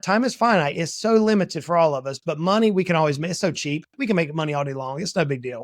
Time is finite. It's so limited for all of us, but money we can always make. It's so cheap. We can make money all day long. It's no big deal.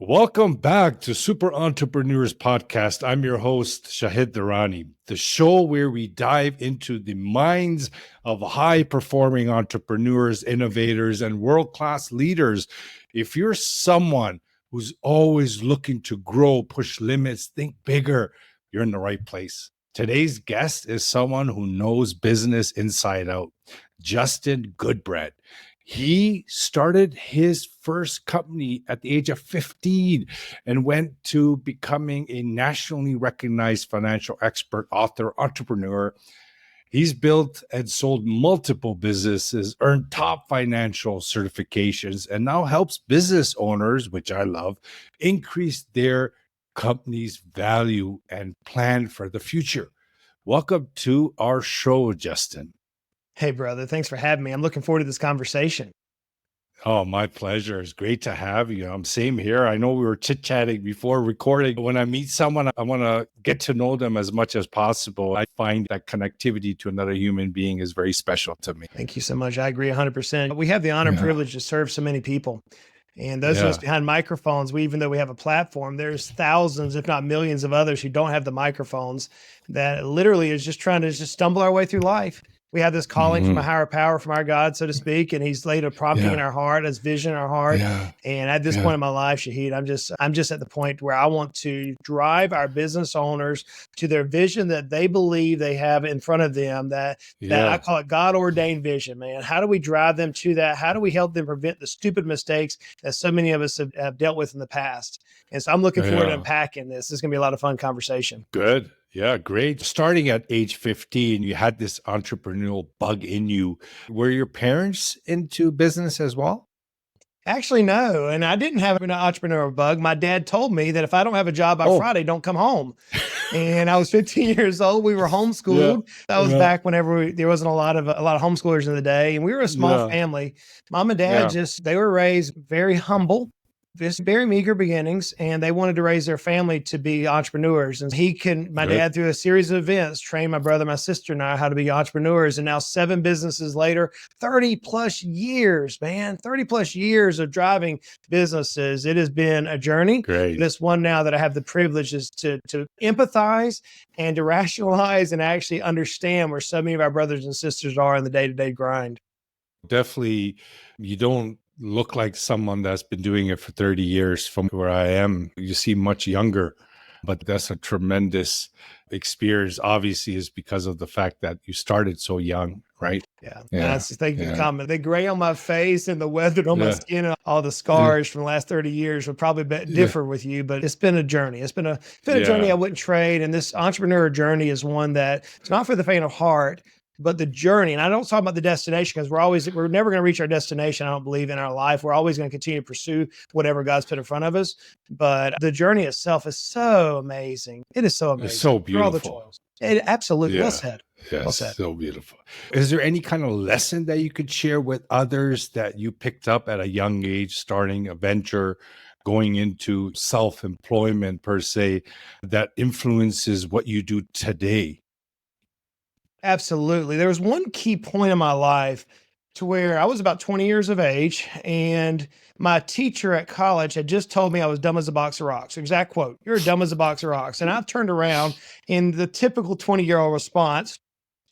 Welcome back to Super Entrepreneurs Podcast. I'm your host, Shahid Durrani, the show where we dive into the minds of high-performing entrepreneurs, innovators, and world-class leaders. If you're someone who's always looking to grow, push limits, think bigger, you're in the right place. Today's guest is someone who knows business inside out, Justin Goodbread. He started his first company at the age of 15 and went to becoming a nationally recognized financial expert, author, entrepreneur. He's built and sold multiple businesses, earned top financial certifications, and now helps business owners, which I love, increase their company's value and plan for the future. Welcome to our show, Justin. Hey, brother. Thanks for having me. I'm looking forward to this conversation. Oh, my pleasure. It's great to have you. Same here. I know we were chit-chatting before recording. When I meet someone, I want to get to know them as much as possible. I find that connectivity to another human being is very special to me. Thank you so much. I agree 100%. We have the honor and privilege to serve so many people. And those of us behind microphones, even though we have a platform, there's thousands, if not millions of others who don't have the microphones that literally is just trying to stumble our way through life. We have this calling from a higher power, from our God, so to speak, and he's laid a prompting in our heart, as vision in our heart. And at this point in my life, Shahid, I'm just at the point where I want to drive our business owners to their vision that they believe they have in front of them, that I call it God-ordained vision, man. How do we drive them to that? How do we help them prevent the stupid mistakes that so many of us have dealt with in the past? And so I'm looking forward to unpacking this. This is going to be a lot of fun conversation. Good. Yeah, great. Starting at age 15, you had this entrepreneurial bug in you. Were your parents into business as well? Actually, no. And I didn't have an entrepreneurial bug. My dad told me that if I don't have a job by Friday, don't come home. And I was 15 years old. We were homeschooled. That was back whenever there wasn't a lot of homeschoolers in the day. And we were a small family. Mom and dad they were raised very humble. Just very meager beginnings, and they wanted to raise their family to be entrepreneurs. And my dad, through a series of events, trained my brother, my sister, and I how to be entrepreneurs. And now 7 businesses later, 30 plus years, man, 30 plus years of driving businesses. It has been a journey. Great. This one now that I have the privilege is to empathize and to rationalize and actually understand where so many of our brothers and sisters are in the day-to-day grind. Definitely, you don't look like someone that's been doing it for 30 years from where I am. You seem much younger, but that's a tremendous experience. Obviously, is because of the fact that you started so young, right? That's thank you. Comment. The gray on my face and the weathered on my skin, and all the scars from the last 30 years would probably differ with you, but it's been a journey. It's been a journey I wouldn't trade. And this entrepreneur journey is one that it's not for the faint of heart, but the journey. And I don't talk about the destination, because we're never going to reach our destination, I don't believe, in our life. We're always going to continue to pursue whatever God's put in front of us. But the journey itself is so amazing. It is so amazing. It's so beautiful. All the toils. Absolutely. Well said. Yes, well said. So beautiful. Is there any kind of lesson that you could share with others that you picked up at a young age, starting a venture, going into self-employment per se, that influences what you do today? Absolutely. There was one key point in my life to where I was about 20 years of age, and my teacher at college had just told me I was dumb as a box of rocks. Exact quote, "You're dumb as a box of rocks." And I turned around in the typical 20-year-old response,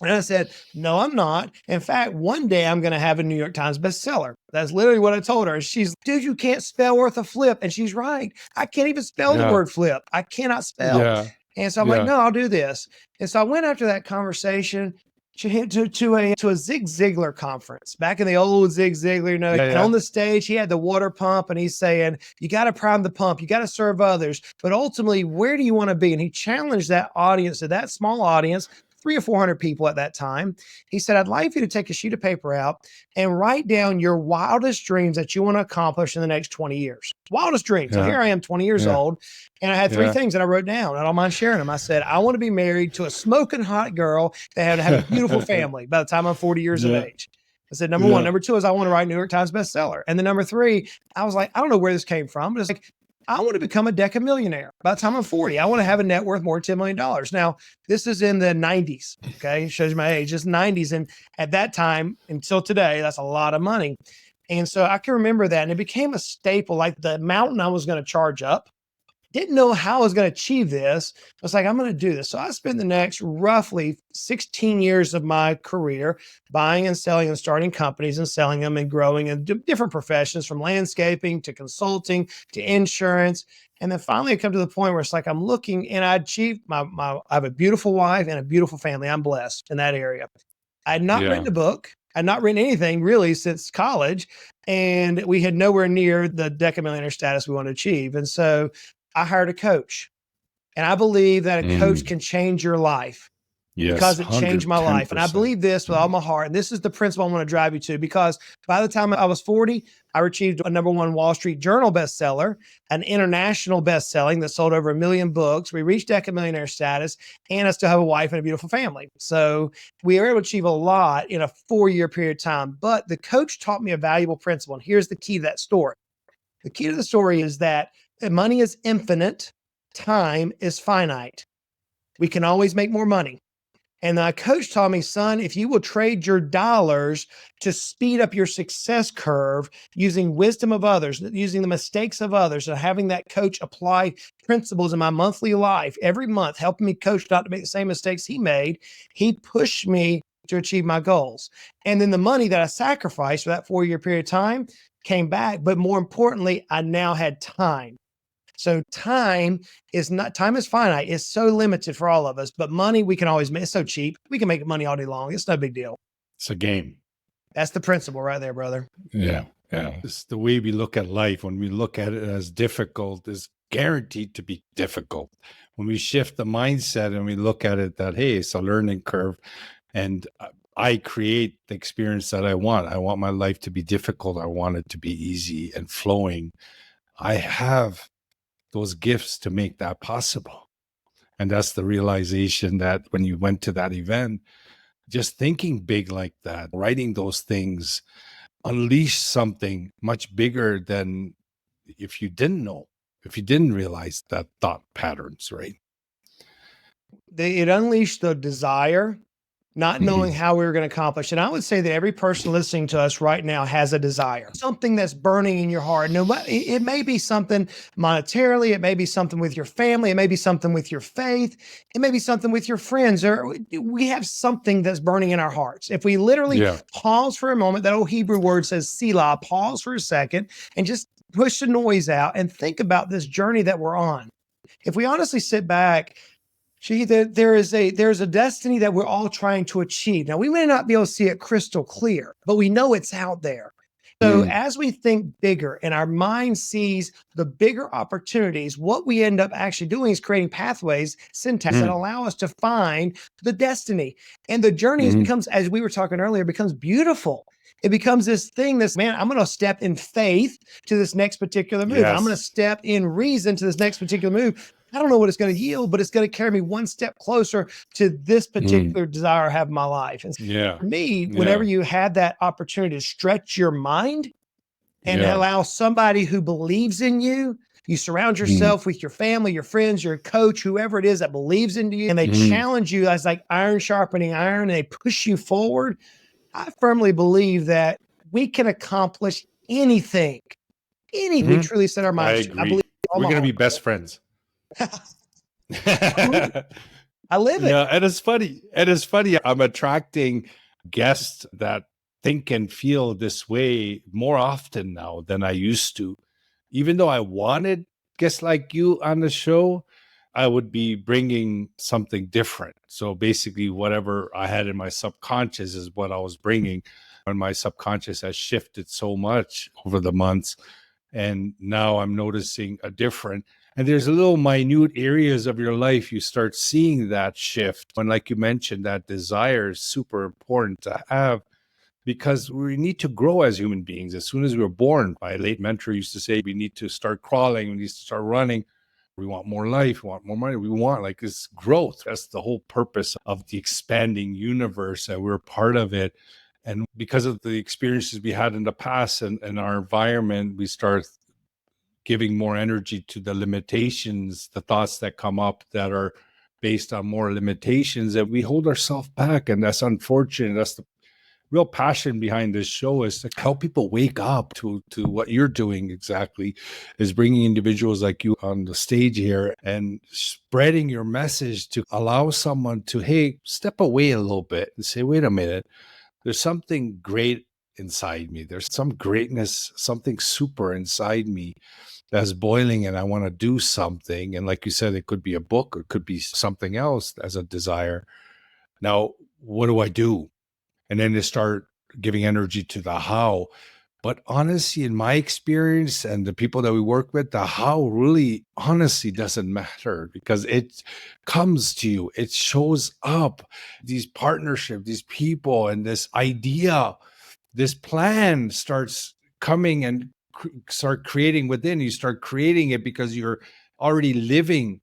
and I said, "No, I'm not. In fact, one day I'm going to have a New York Times bestseller." That's literally what I told her. She's, "Dude, you can't spell worth a flip." And she's right. I can't even spell the word flip. I cannot spell. And so I'm like, "No, I'll do this." And so I went after that conversation to a Zig Ziglar conference back in the old Zig Ziglar, and on the stage, he had the water pump, and he's saying, you got to prime the pump, you got to serve others, but ultimately, where do you want to be? And he challenged that audience, that small audience, 300 or 400 people at that time. He said, I'd like for you to take a sheet of paper out and write down your wildest dreams that you want to accomplish in the next 20 years. Wildest dreams. So here I am, 20 years old, and I had three things that I wrote down. I don't mind sharing them. I said, I want to be married to a smoking hot girl that have a beautiful family by the time I'm 40 years of age. I said, number one. Number two is I want to write New York Times bestseller. And then number three, I was like, I don't know where this came from, but it's like, I want to become a deca-millionaire by the time I'm 40. I want to have a net worth more than $10 million. Now, this is in the 90s. Okay. Shows you my age. It's 90s. And at that time until today, that's a lot of money. And so I can remember that. And it became a staple, like the mountain I was going to charge up. Didn't know how I was going to achieve this. I was like, I'm going to do this. So I spent the next roughly 16 years of my career buying and selling and starting companies and selling them and growing in different professions, from landscaping to consulting to insurance. And then finally I come to the point where it's like, I'm looking, and I achieved I have a beautiful wife and a beautiful family. I'm blessed in that area. I had not written a book. I'd not written anything really since college, and we had nowhere near the deca-millionaire status we want to achieve. And so I hired a coach, and I believe that a coach can change your life. Yes, because it changed my life. And I believe this with all my heart. And this is the principle I want to drive you to, because by the time I was 40, I achieved a #1 Wall Street Journal bestseller, an international bestselling that sold over 1 million books. We reached deca-millionaire status, and I still have a wife and a beautiful family. So we were able to achieve a lot in a 4-year period of time. But the coach taught me a valuable principle. And here's the key to that story. The key to the story is that money is infinite. Time is finite. We can always make more money. And my coach taught me, son, if you will trade your dollars to speed up your success curve using wisdom of others, using the mistakes of others, and having that coach apply principles in my monthly life every month, helping me coach not to make the same mistakes he made, he pushed me to achieve my goals. And then the money that I sacrificed for that 4-year period of time came back. But more importantly, I now had time. So time is finite. It's so limited for all of us, but money we can always make. It's so cheap. We can make money all day long. It's no big deal. It's a game. That's the principle right there, brother. Yeah. It's the way we look at life. When we look at it as difficult, it's guaranteed to be difficult. When we shift the mindset and we look at it that, hey, it's a learning curve, and I create the experience that I want. I want my life to be difficult. I want it to be easy and flowing. I have those gifts to make that possible. And that's the realization that when you went to that event, just thinking big like that, writing those things, unleash something much bigger than if you didn't know, if you didn't realize that thought patterns, right? It unleashed the desire, not knowing how we were going to accomplish. And I would say that every person listening to us right now has a desire, something that's burning in your heart. No, it may be something monetarily, it may be something with your family, it may be something with your faith, it may be something with your friends, or we have something that's burning in our hearts. If we literally pause for a moment, that old Hebrew word says Selah, pause for a second and just push the noise out and think about this journey that we're on. If we honestly sit back, there's a destiny that we're all trying to achieve. Now, we may not be able to see it crystal clear, but we know it's out there. So as we think bigger and our mind sees the bigger opportunities, what we end up actually doing is creating pathways, syntax that allow us to find the destiny. And the journey becomes, as we were talking earlier, becomes beautiful. It becomes this thing that's, man, I'm going to step in faith to this next particular move. I'm going to step in reason to this next particular move. I don't know what it's going to yield, but it's going to carry me one step closer to this particular desire I have in my life. And for me, whenever you had that opportunity to stretch your mind and allow somebody who believes in you, you surround yourself with your family, your friends, your coach, whoever it is that believes in you, and they challenge you as like iron sharpening iron, and they push you forward. I firmly believe that we can accomplish anything. We truly set our minds to. I believe we're going to be best friends. I live it. Yeah, and it's funny. I'm attracting guests that think and feel this way more often now than I used to. Even though I wanted guests like you on the show, I would be bringing something different. So basically, whatever I had in my subconscious is what I was bringing. And my subconscious has shifted so much over the months. And now I'm noticing a different. And there's little minute areas of your life you start seeing that shift. And like you mentioned, that desire is super important to have because we need to grow as human beings. As soon as we were born, my late mentor used to say, we need to start crawling, we need to start running. We want more life, we want more money. We want like this growth. That's the whole purpose of the expanding universe, and we're part of it. And because of the experiences we had in the past and our environment, we start giving more energy to the limitations, the thoughts that come up that are based on more limitations, and we hold ourselves back. And that's unfortunate. That's the real passion behind this show, is to help people wake up to what you're doing exactly, is bringing individuals like you on the stage here and spreading your message to allow someone to, hey, step away a little bit and say, wait a minute, there's something great inside me. There's some greatness, something super inside me that's boiling, and I want to do something. And like you said, it could be a book or it could be something else as a desire. Now, what do I do? And then to start giving energy to the how. But honestly, in my experience and the people that we work with, the how really honestly doesn't matter, because it comes to you. It shows up. These partnerships, these people, and this idea, this plan starts coming and start creating within. You start creating it because you're already living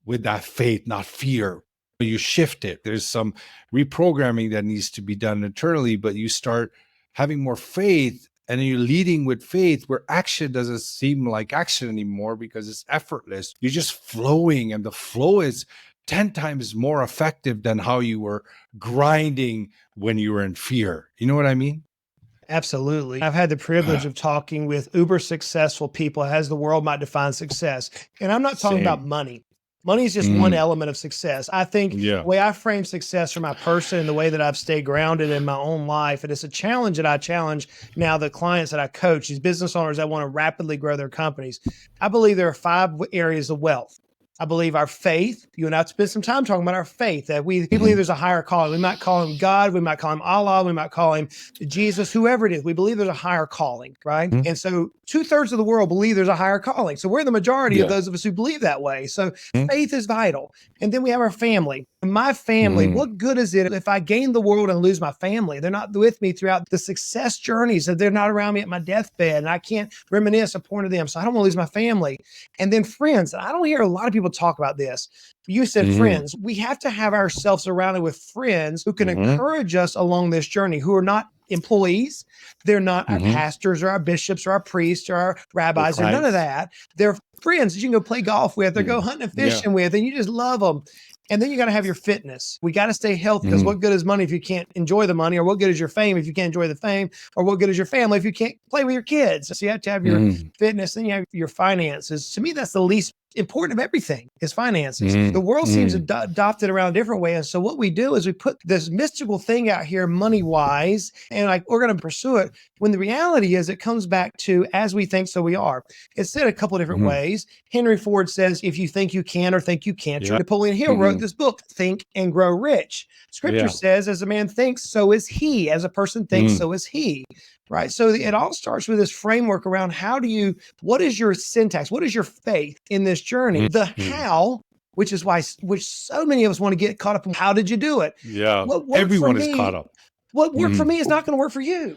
with that faith, not fear. You shift it. There's some reprogramming that needs to be done internally, but you start having more faith, and you're leading with faith, where action doesn't seem like action anymore because it's effortless. You're just flowing, and the flow is 10 times more effective than how you were grinding when you were in fear. You know what I mean? Absolutely. I've had the privilege of talking with uber successful people as the world might define success. And I'm not talking about money. Money is just one element of success. I think the way I frame success for my person and the way that I've stayed grounded in my own life, and it's a challenge that I challenge now the clients that I coach, these business owners that want to rapidly grow their companies. I believe there are 5 areas of wealth. I believe our faith. You and I have spent some time talking about our faith, that we believe there's a higher calling. We might call him God. We might call him Allah. We might call him Jesus, whoever it is. We believe there's a higher calling, right? And so 2/3 of the world believe there's a higher calling. So we're the majority of those of us who believe that way. So faith is vital. And then we have our family. My family, what good is it if I gain the world and lose my family? They're not with me throughout the success journeys, and they're not around me at my deathbed, and I can't reminisce a point of them. So I don't want to lose my family. And then friends. I don't hear a lot of people talk about this. You said friends. We have to have ourselves surrounded with friends who can encourage us along this journey, who are not employees. They're not our pastors or our bishops or our priests or our rabbis or none of that. They're friends that you can go play golf with or go hunting and fishing with, and you just love them. And then you got to have your fitness. We got to stay healthy, because what good is money if you can't enjoy the money? Or what good is your fame if you can't enjoy the fame? Or what good is your family if you can't play with your kids? So you have to have your fitness, and you have your finances. To me, that's the least important of everything, is finances. The world seems to adopt it around a different way. And so what we do is we put this mystical thing out here money-wise, and like we're going to pursue it, when the reality is it comes back to as we think, so we are. It's said a couple of different ways. Henry Ford says, if you think you can or think you can't. Napoleon Hill wrote this book, Think and Grow Rich. Scripture says, as a man thinks, so is he. As a person thinks, so is he. Right. So it all starts with this framework around what is your syntax? What is your faith in this journey? The how, which so many of us want to get caught up in, how did you do it? Yeah. Everyone is caught up. What worked for me is not going to work for you.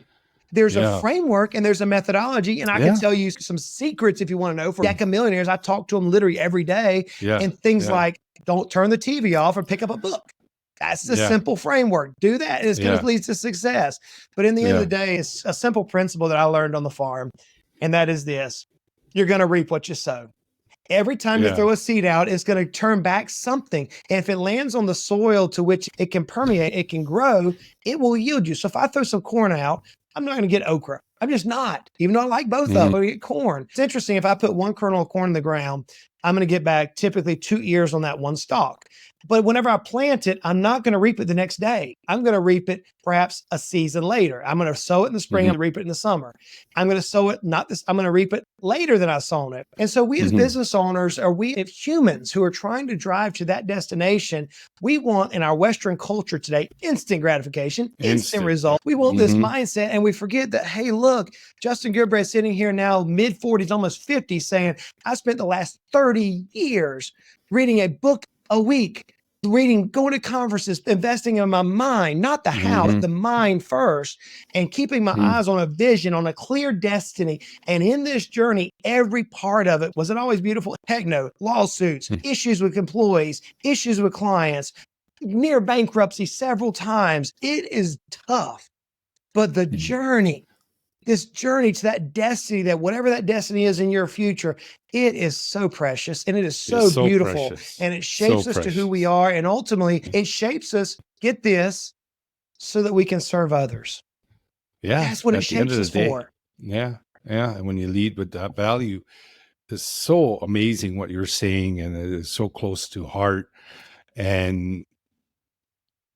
There's a framework and there's a methodology. And I can tell you some secrets if you want to know. For deca-millionaires, I talk to them literally every day. And things like, don't turn the TV off or pick up a book. That's the simple framework. Do that, and it's going to lead to success. But in the end of the day, it's a simple principle that I learned on the farm, and that is this: you're going to reap what you sow. Every time you throw a seed out, it's going to turn back something. And if it lands on the soil to which it can permeate, it can grow, it will yield you. So if I throw some corn out, I'm not going to get okra. I'm just not. Even though I like both of them, I'm going to get corn. It's interesting. If I put one kernel of corn in the ground, I'm going to get back typically 2 ears on that one stalk. But whenever I plant it, I'm not going to reap it the next day. I'm going to reap it perhaps a season later. I'm going to sow it in the spring and reap it in the summer. I'm going to sow it, I'm going to reap it later than I sown it. And so we as business owners, or we as humans who are trying to drive to that destination, we want in our Western culture today, instant gratification, instant result. We want this mindset, and we forget that, hey, look, Justin Goodbread sitting here now, mid-40s, almost 50, saying, I spent the last 30 30 years, reading a book a week, going to conferences, investing in my mind, not the house, the mind first, and keeping my eyes on a vision, on a clear destiny. And in this journey, every part of it, was it always beautiful? Heck no. Lawsuits, issues with employees, issues with clients, near bankruptcy several times. It is tough, but the journey, this journey to that destiny, that whatever that destiny is in your future, it is so precious and it is so beautiful. Precious. And it shapes us to who we are. And ultimately it shapes us, get this, so that we can serve others. Yeah. That's what it shapes us for. Yeah. Yeah. And when you lead with that value, it's so amazing what you're saying. And it is so close to heart. And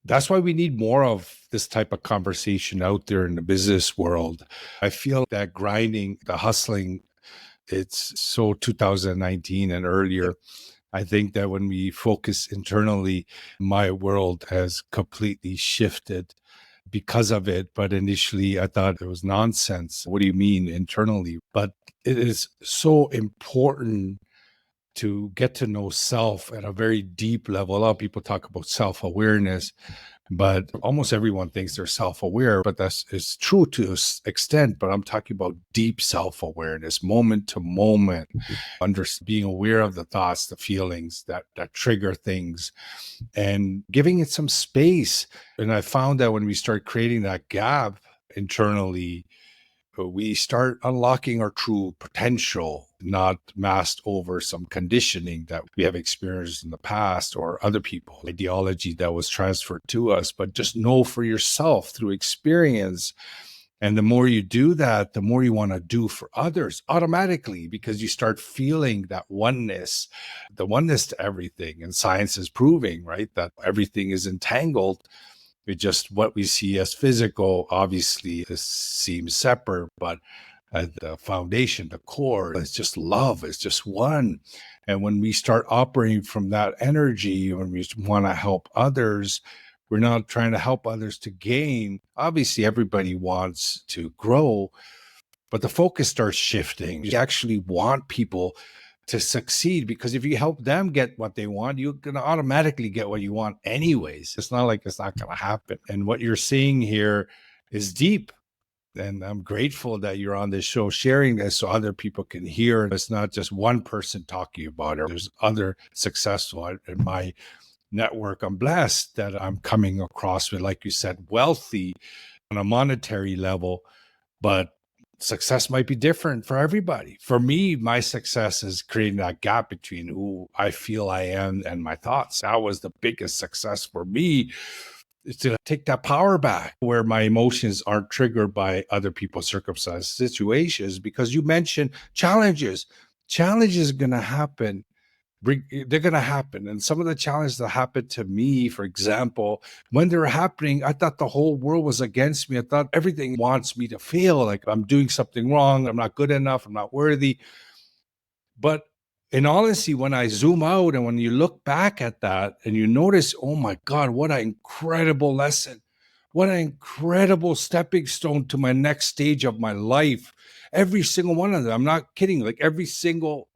that's why we need more of this type of conversation out there in the business world. I feel that grinding, the hustling, it's so 2019 and earlier. I think that when we focus internally, my world has completely shifted because of it. But initially, I thought it was nonsense. What do you mean internally? But it is so important to get to know self at a very deep level. A lot of people talk about self-awareness, but almost everyone thinks they're self-aware, but it's true to an extent. But I'm talking about deep self-awareness, moment to moment, being aware of the thoughts, the feelings that trigger things, and giving it some space. And I found that when we start creating that gap internally, we start unlocking our true potential, not masked over some conditioning that we have experienced in the past or other people, ideology that was transferred to us, but just know for yourself through experience. And the more you do that, the more you want to do for others automatically, because you start feeling that oneness, the oneness to everything. And science is proving, right, that everything is entangled. It's just what we see as physical, obviously, this seems separate, but at the foundation, the core, it's just love. It's just one. And when we start operating from that energy, when we want to help others, we're not trying to help others to gain. Obviously, everybody wants to grow, but the focus starts shifting. You actually want people to succeed, because if you help them get what they want, you're going to automatically get what you want anyways. It's not like it's not going to happen. And what you're seeing here is deep. And I'm grateful that you're on this show sharing this so other people can hear. It's not just one person talking about it. There's other successful in my network. I'm blessed that I'm coming across with, like you said, wealthy on a monetary level, but success might be different for everybody. For me, my success is creating that gap between who I feel I am and my thoughts. That was the biggest success for me, is to take that power back, where my emotions aren't triggered by other people's circumstances, situations. Because you mentioned challenges. Challenges are going to happen. They're going to happen. And some of the challenges that happened to me, for example, when they were happening, I thought the whole world was against me. I thought everything wants me to fail, like I'm doing something wrong. I'm not good enough. I'm not worthy. But in honesty, when I zoom out and when you look back at that and you notice, oh my God, what an incredible lesson. What an incredible stepping stone to my next stage of my life. Every single one of them. I'm not kidding. Like every single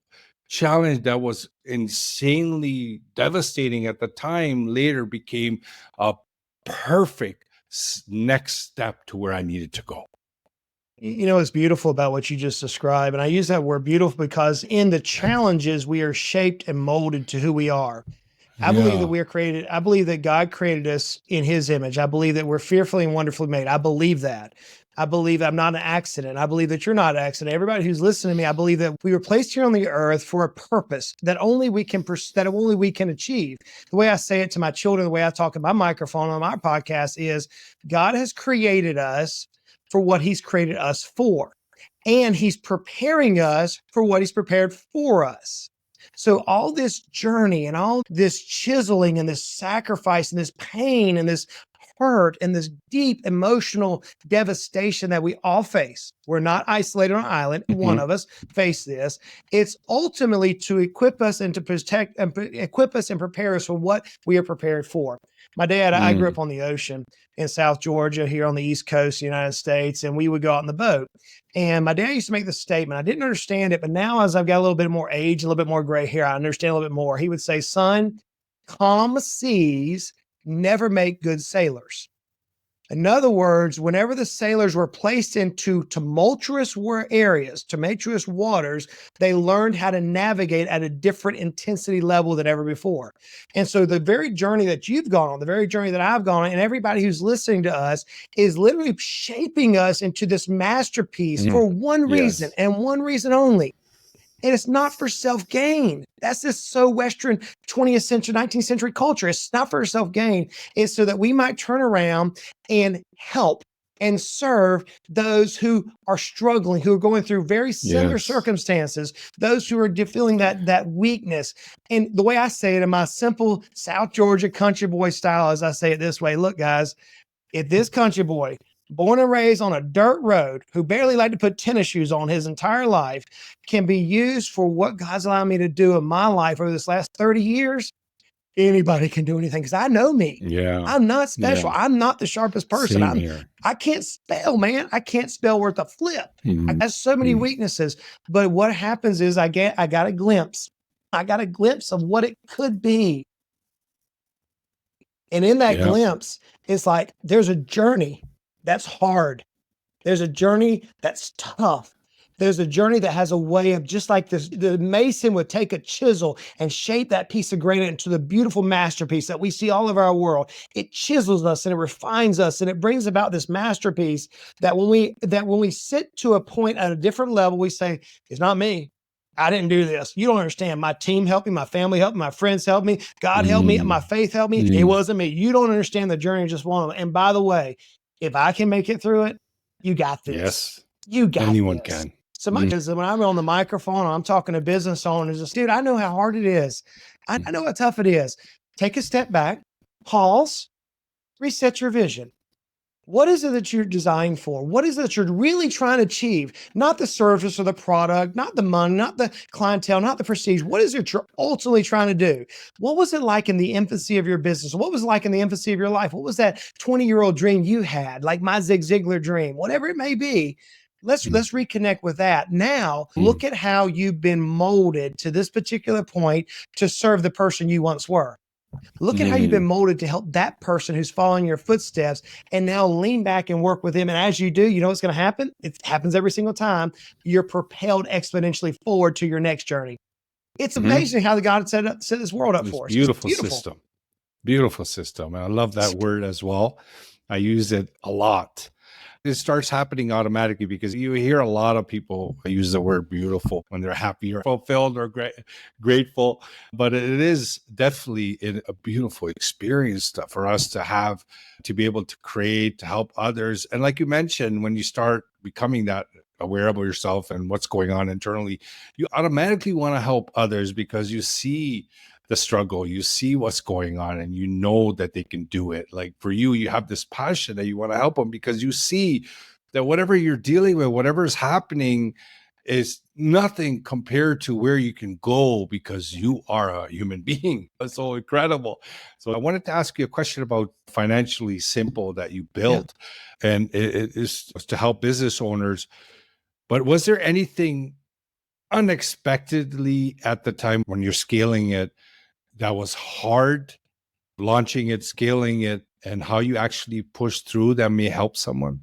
challenge that was insanely devastating at the time later became a perfect next step to where I needed to go. You know, it's beautiful about what you just described. And I use that word beautiful because in the challenges, we are shaped and molded to who we are. I believe that we are created. I believe that God created us in his image. I believe that we're fearfully and wonderfully made. I believe that. I believe I'm not an accident. I believe that you're not an accident. Everybody who's listening to me, I believe that we were placed here on the earth for a purpose that only we can achieve. The way I say it to my children, the way I talk in my microphone on my podcast is God has created us for what he's created us for. And he's preparing us for what he's prepared for us. So all this journey and all this chiseling and this sacrifice and this pain and this hurt and this deep emotional devastation that we all face. We're not isolated on an island. One of us face this. It's ultimately to equip us and to protect and equip us and prepare us for what we are prepared for. My dad, I grew up on the ocean in South Georgia, here on the East Coast of the United States, and we would go out in the boat. And my dad used to make this statement. I didn't understand it, but now as I've got a little bit more age, a little bit more gray hair, I understand a little bit more. He would say, son, calm seas never make good sailors. In other words, whenever the sailors were placed into tumultuous areas, tumultuous waters, they learned how to navigate at a different intensity level than ever before. And so the very journey that you've gone on, the very journey that I've gone on, and everybody who's listening to us is literally shaping us into this masterpiece for one reason and one reason only. And it's not for self-gain. That's just so Western 20th century, 19th century culture. It's not for self-gain. It's so that we might turn around and help and serve those who are struggling, who are going through very similar circumstances, those who are feeling that weakness. And the way I say it in my simple South Georgia country boy style is I say it this way. Look, guys, if this country boy, born and raised on a dirt road, who barely liked to put tennis shoes on his entire life, can be used for what God's allowed me to do in my life over this last 30 years, anybody can do anything because I know me. Yeah. I'm not special. Yeah. I'm not the sharpest person. Same here. I can't spell, man. I can't spell worth a flip. I have so many weaknesses. But what happens is I got a glimpse. I got a glimpse of what it could be. And in that glimpse, it's like there's a journey that's hard. There's a journey that's tough. There's a journey that has a way of, just like this, the mason would take a chisel and shape that piece of granite into the beautiful masterpiece that we see all over our world. It chisels us and it refines us and it brings about this masterpiece that when we sit to a point at a different level, we say, it's not me. I didn't do this. You don't understand. My team helped me. My family helped me. My friends helped me. God helped me. My faith helped me. It wasn't me. You don't understand the journey of just one of them. And by the way, if I can make it through it, you got this. Yes. You got Anyone this. can. So much as when I'm on the microphone, I'm talking to business owners, just, dude, I know how hard it is. I know how tough it is. Take a step back, pause, reset your vision. What is it that you're designed for? What is it that you're really trying to achieve? Not the service or the product, not the money, not the clientele, not the prestige. What is it you're ultimately trying to do? What was it like in the infancy of your business? What was it like in the infancy of your life? What was that 20-year-old dream you had? Like my Zig Ziglar dream, whatever it may be. Let's reconnect with that. Now, look at how you've been molded to this particular point to serve the person you once were. Look at how you've been molded to help that person who's following your footsteps, and now lean back and work with them. And as you do, you know what's going to happen? It happens every single time. You're propelled exponentially forward to your next journey. It's amazing how the God set this world up for us. Beautiful system. Beautiful system. And I love that word as well. I use it a lot. It starts happening automatically because you hear a lot of people use the word beautiful when they're happy or fulfilled or grateful. But it is definitely a beautiful experience for us to have, to be able to create, to help others. And like you mentioned, when you start becoming that aware of yourself and what's going on internally, you automatically want to help others because you see the struggle, you see what's going on, and you know that they can do it. Like for you, you have this passion that you want to help them because you see that whatever you're dealing with, whatever is happening is nothing compared to where you can go because you are a human being. That's so incredible. So I wanted to ask you a question about Financially Simple that you built, and it is to help business owners. But was there anything unexpectedly at the time when you're scaling it that was hard, launching it, scaling it, and how you actually pushed through that may help someone?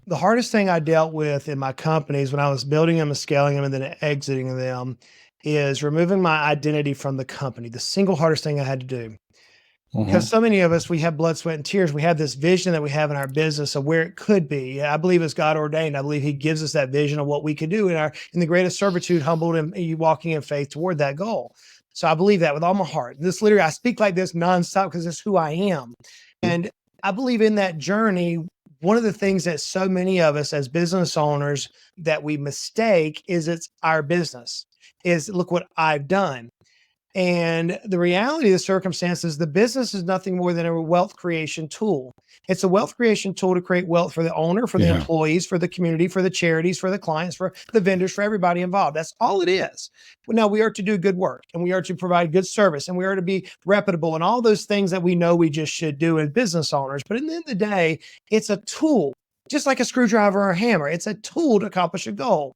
The hardest thing I dealt with in my companies when I was building them and scaling them and then exiting them is removing my identity from the company. The single hardest thing I had to do. Because so many of us, we have blood, sweat, and tears. We have this vision that we have in our business of where it could be. I believe it's God ordained. I believe He gives us that vision of what we could do in the greatest servitude, humbled and walking in faith toward that goal. So I believe that with all my heart. This literally, I speak like this nonstop because it's who I am. And I believe in that journey. One of the things that so many of us as business owners that we mistake is it's our business, is look what I've done. And the reality of the circumstances, the business is nothing more than a wealth creation tool. It's a wealth creation tool to create wealth for the owner, for the employees, for the community, for the charities, for the clients, for the vendors, for everybody involved. That's all it is. Now, we are to do good work, and we are to provide good service, and we are to be reputable, and all those things that we know we just should do as business owners. But at the end of the day, it's a tool, just like a screwdriver or a hammer. It's a tool to accomplish a goal.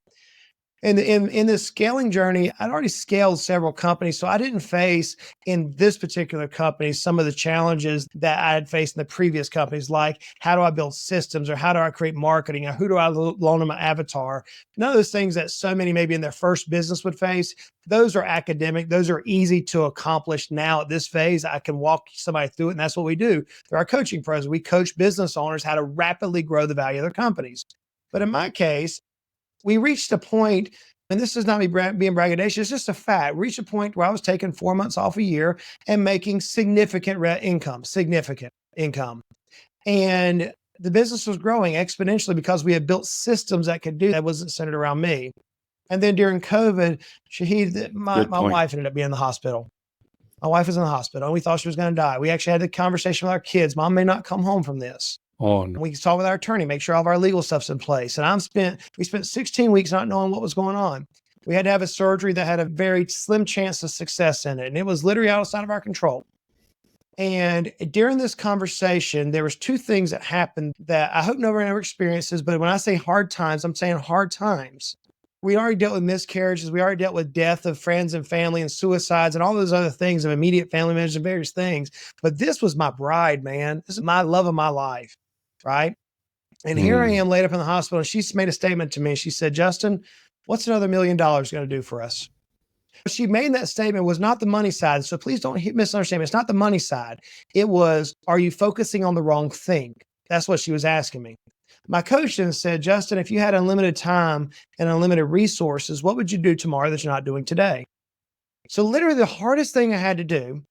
And in this scaling journey, I'd already scaled several companies. So I didn't face in this particular company some of the challenges that I had faced in the previous companies, like how do I build systems, or how do I create marketing, or who do I loan them an avatar? None of those things that so many maybe in their first business would face. Those are academic. Those are easy to accomplish now at this phase. I can walk somebody through it, and that's what we do through our coaching programs. We coach business owners how to rapidly grow the value of their companies. But in my case, we reached a point, and this is not me being braggadocious, it's just a fact. We reached a point where I was taking 4 months off a year and making significant income. And the business was growing exponentially because we had built systems that could do that. Wasn't centered around me. And then during COVID, Shahid, my wife ended up being in the hospital. My wife was in the hospital, and we thought she was going to die. We actually had the conversation with our kids. Mom may not come home from this. Oh, no. We talked with our attorney, make sure all of our legal stuff's in place. And we spent 16 weeks not knowing what was going on. We had to have a surgery that had a very slim chance of success in it. And it was literally outside of our control. And during this conversation, there was two things that happened that I hope no one ever experiences. But when I say hard times, I'm saying hard times. We already dealt with miscarriages. We already dealt with death of friends and family and suicides and all those other things of immediate family members and various things. But this was my bride, man. This is my love of my life. Right. And here I am laid up in the hospital. And she's made a statement to me. She said, Justin, what's another $1 million going to do for us? She made that statement was not the money side. So please don't misunderstand me. It's not the money side. It was, are you focusing on the wrong thing? That's what she was asking me. My coach then said, Justin, if you had unlimited time and unlimited resources, what would you do tomorrow that you're not doing today? So literally the hardest thing I had to do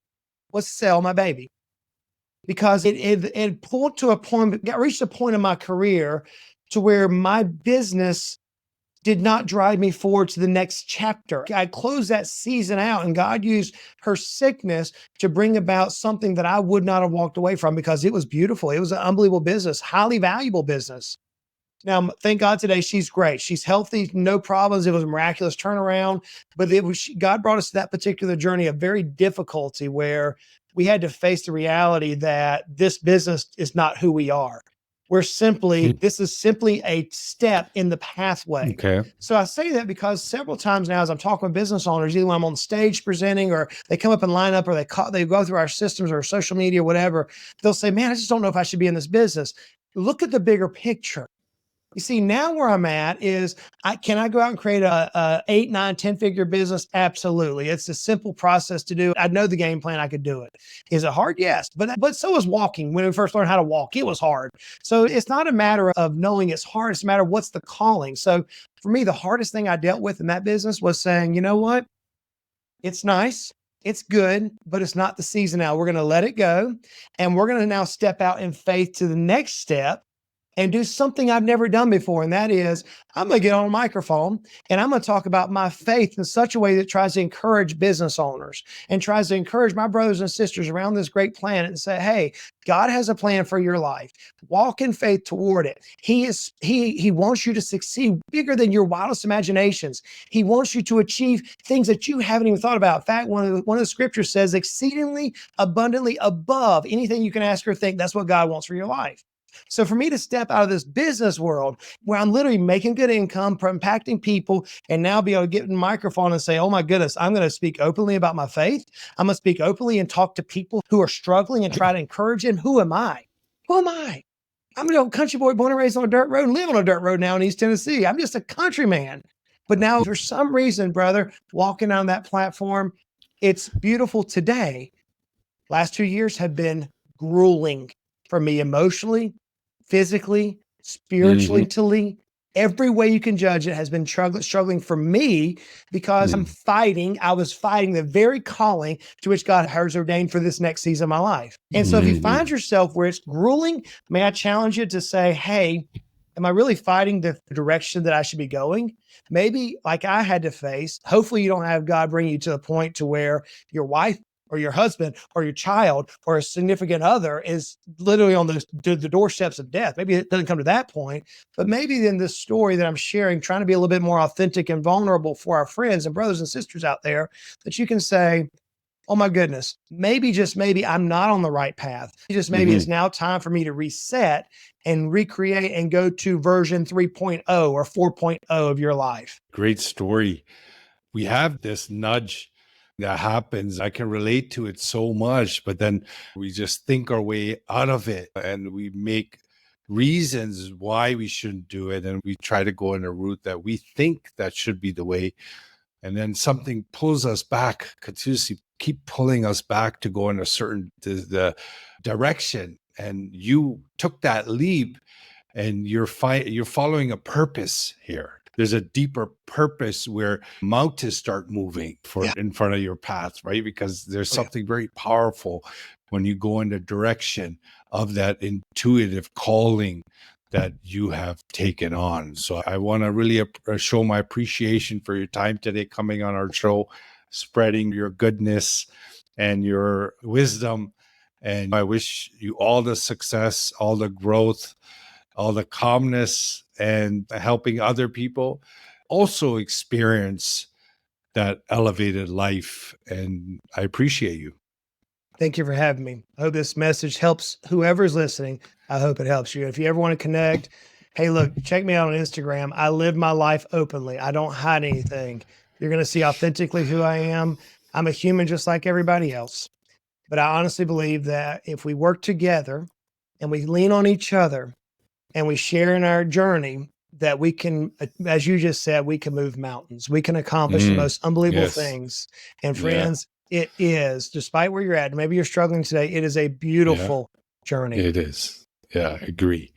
was sell my baby. Because it pulled to a point, reached a point in my career to where my business did not drive me forward to the next chapter. I closed that season out, and God used her sickness to bring about something that I would not have walked away from, because it was beautiful. It was an unbelievable business, highly valuable business. Now, thank God today she's great. She's healthy, no problems. It was a miraculous turnaround, but God brought us to that particular journey of very difficulty where we had to face the reality that this business is not who we are. This is simply a step in the pathway. Okay. So I say that because several times now, as I'm talking with business owners, either when I'm on stage presenting, or they come up and line up, or they go through our systems or social media or whatever, they'll say, man, I just don't know if I should be in this business. Look at the bigger picture. You see, now where I'm at is, can I go out and create a 8, 9, 10-figure business? Absolutely. It's a simple process to do. I know the game plan. I could do it. Is it hard? Yes. But so is walking. When we first learned how to walk, it was hard. So it's not a matter of knowing it's hard. It's a matter of what's the calling. So for me, the hardest thing I dealt with in that business was saying, you know what? It's nice. It's good, but it's not the season now. We're going to let it go. And we're going to now step out in faith to the next step and do something I've never done before. And that is, I'm going to get on a microphone and I'm going to talk about my faith in such a way that tries to encourage business owners and tries to encourage my brothers and sisters around this great planet and say, hey, God has a plan for your life. Walk in faith toward it. He wants you to succeed bigger than your wildest imaginations. He wants you to achieve things that you haven't even thought about. In fact, one of the scriptures says exceedingly abundantly above anything you can ask or think. That's what God wants for your life. So for me to step out of this business world where I'm literally making good income, impacting people, and now be able to get in the microphone and say, oh my goodness, I'm going to speak openly about my faith. I'm going to speak openly and talk to people who are struggling and try to encourage them. Who am I? Who am I? I'm a country boy born and raised on a dirt road and live on a dirt road now in East Tennessee. I'm just a countryman. But now for some reason, brother, walking on that platform, it's beautiful today. Last 2 years have been grueling for me emotionally, physically, spiritually, every way you can judge it has been struggling for me because I was fighting the very calling to which God has ordained for this next season of my life. And so if you find yourself where it's grueling, may I challenge you to say, hey, am I really fighting the direction that I should be going? Maybe like I had to face, hopefully you don't have God bring you to the point to where your wife or your husband or your child or a significant other is literally on the doorsteps of death. Maybe it doesn't come to that point, but maybe in this story that I'm sharing, trying to be a little bit more authentic and vulnerable for our friends and brothers and sisters out there, that you can say, oh my goodness, maybe just maybe I'm not on the right path. Just maybe it's now time for me to reset and recreate and go to version 3.0 or 4.0 of your life. Great story. We have this nudge that happens. I can relate to it so much, but then we just think our way out of it and we make reasons why we shouldn't do it. And we try to go in a route that we think that should be the way. And then something pulls us back, continuously keep pulling us back to go in a certain the direction. And you took that leap and you're following a purpose here. There's a deeper purpose where mountains start moving in front of your path, right? Because there's something very powerful when you go in the direction of that intuitive calling that you have taken on. So I want to really show my appreciation for your time today, coming on our show, spreading your goodness and your wisdom. And I wish you all the success, all the growth, all the calmness, and helping other people also experience that elevated life. And I appreciate you. Thank you for having me. I hope this message helps whoever's listening. I hope it helps you. If you ever want to connect, hey, look, check me out on Instagram. I live my life openly. I don't hide anything. You're going to see authentically who I am. I'm a human just like everybody else. But I honestly believe that if we work together and we lean on each other and we share in our journey, that we can, as you just said, we can move mountains. We can accomplish the most unbelievable things. And friends, it is, despite where you're at, maybe you're struggling today, it is a beautiful journey. It is. Yeah, I agree.